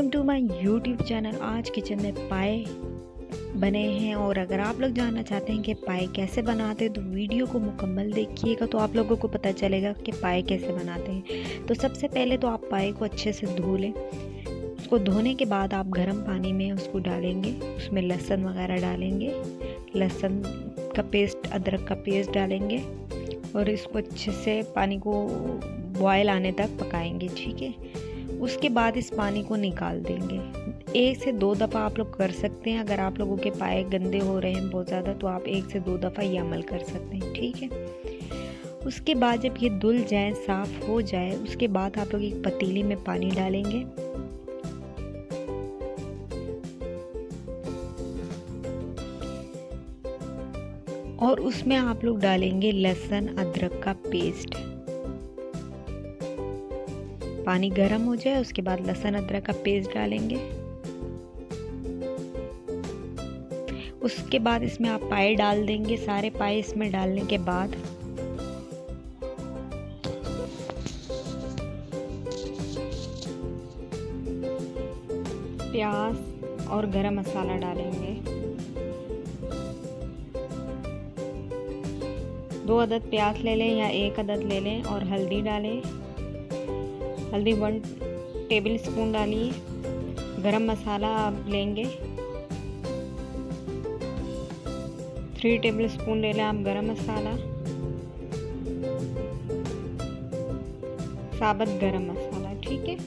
Welcome to my YouTube channel. आज kitchen में पाए बने हैं और अगर आप लोग जानना चाहते हैं कि पाए कैसे बनाते हैं तो वीडियो को मुकम्मल देखिएगा तो आप लोगों को पता चलेगा कि पाए कैसे बनाते हैं। तो सबसे पहले तो आप पाए को अच्छे से धो लें। उसको धोने के बाद आप गर्म पानी में उसको डालेंगे, उसमें लहसुन वगैरह डालेंगे, लहसुन का पेस्ट, अदरक का पेस्ट डालेंगे और इसको अच्छे से पानी को बॉयल आने तक पकाएंगे। ठीक है, उसके बाद इस पानी को निकाल देंगे। 1 से 2 दफ़ा आप लोग कर सकते हैं। अगर आप लोगों के पाए गंदे हो रहे हैं बहुत ज़्यादा तो आप 1 से 2 दफ़ा ये अमल कर सकते हैं। ठीक है, उसके बाद जब ये धुल जाए, साफ़ हो जाए, उसके बाद आप लोग एक पतीली में पानी डालेंगे। और उसमें आप लोग डालेंगे लहसुन अदरक का पेस्ट। पानी गर्म हो जाए उसके बाद लहसुन अदरक का पेस्ट डालेंगे। उसके बाद इसमें आप पाए डाल देंगे। सारे पाए इसमें डालने के बाद प्याज और गरम मसाला डालेंगे। 2 अदद प्याज ले लें या 1 अदद ले लें और हल्दी डालें। हल्दी 1 टेबल स्पून डालिए। गरम मसाला आप लेंगे 3 टेबल स्पून ले लें आप गरम मसाला, साबुत गरम मसाला। ठीक है,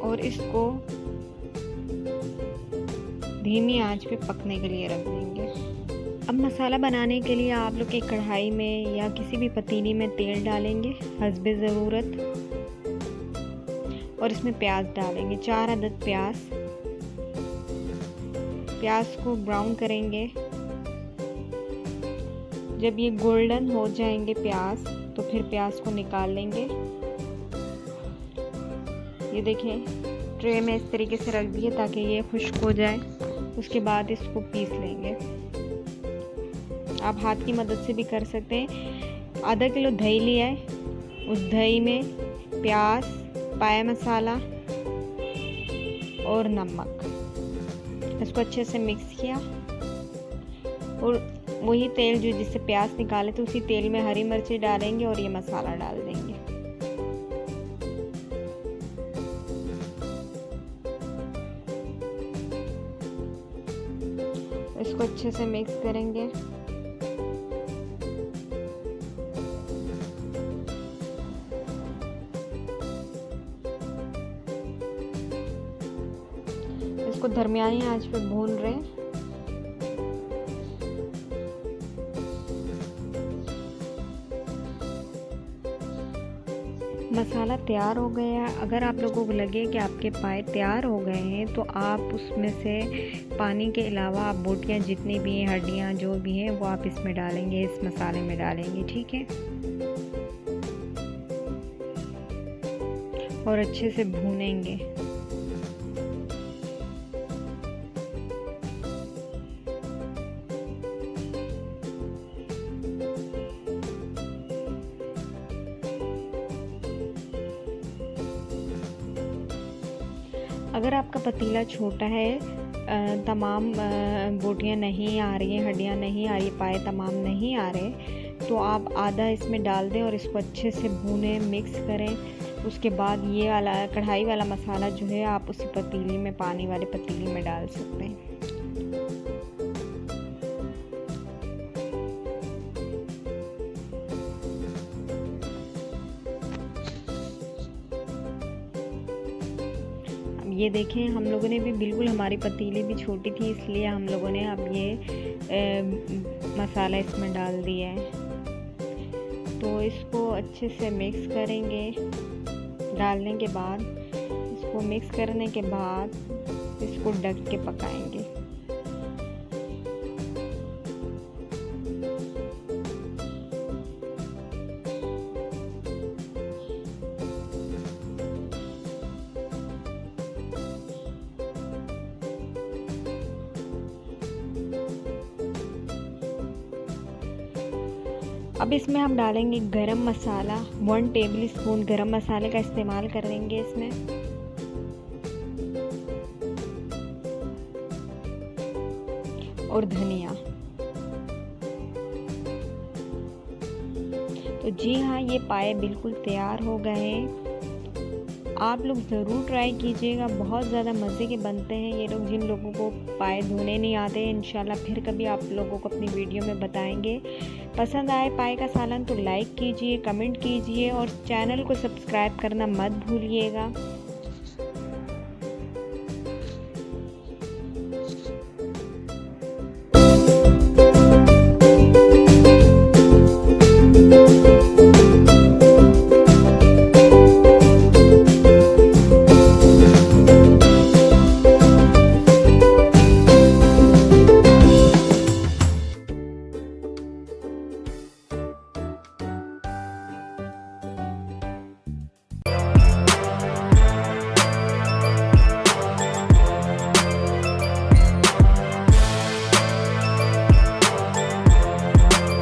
और इसको धीमी आंच पे पकने के लिए रख देंगे। अब मसाला बनाने के लिए आप लोग एक कढ़ाई में या किसी भी पतीली में तेल डालेंगे हस्बे ज़रूरत और इसमें प्याज डालेंगे। 4 अदद प्याज को ब्राउन करेंगे। जब ये गोल्डन हो जाएंगे प्याज तो फिर प्याज को निकाल लेंगे। ये देखें, ट्रे में इस तरीके से रख दिए ताकि ये खुश्क हो जाए। उसके बाद इसको पीस लेंगे। आप हाथ की मदद से भी कर सकते हैं। आधा किलो दही लिया है, उस दही में प्याज, पाया मसाला और नमक, इसको अच्छे से मिक्स किया और वही तेल जो जिससे प्याज निकाले तो उसी तेल में हरी मिर्ची डालेंगे और ये मसाला डाल देंगे। इसको अच्छे से मिक्स करेंगे। इसको दरमियानी आंच पे भून रहे हैं। मसाला तैयार हो गया। अगर आप लोगों को लगे कि आपके पाए तैयार हो गए हैं तो आप उसमें से पानी के अलावा आप बोटियां जितनी भी हैं, हड्डियां जो भी हैं, वो आप इसमें डालेंगे, इस मसाले में डालेंगे। ठीक है, और अच्छे से भूनेंगे। अगर आपका पतीला छोटा है, तमाम बोटियां नहीं आ रही हैं, हड्डियां नहीं आ रही, पाए तमाम नहीं आ रहे, तो आप आधा इसमें डाल दें और इसको अच्छे से भूनें, मिक्स करें। उसके बाद ये वाला कढ़ाई वाला मसाला जो है आप उसी पतीली में, पानी वाले पतीली में डाल सकते हैं। ये देखें, हम लोगों ने भी बिल्कुल, हमारी पतीली भी छोटी थी इसलिए हम लोगों ने अब ये मसाला इसमें डाल दिया है। तो इसको अच्छे से मिक्स करेंगे। डालने के बाद इसको मिक्स करने के बाद इसको ढक के पकाएंगे। अब इसमें हम डालेंगे गरम मसाला, 1 टेबल स्पून गरम मसाले का इस्तेमाल करेंगे इसमें। और धनिया। तो जी हाँ, ये पाए बिल्कुल तैयार हो गए हैं। आप लोग ज़रूर ट्राई कीजिएगा, बहुत ज़्यादा मज़े के बनते हैं ये लोग। जिन लोगों को पाए धोने नहीं आते, इंशाल्लाह फिर कभी आप लोगों को अपनी वीडियो में बताएंगे। पसंद आए पाए का सालन तो लाइक कीजिए, कमेंट कीजिए और चैनल को सब्सक्राइब करना मत भूलिएगा।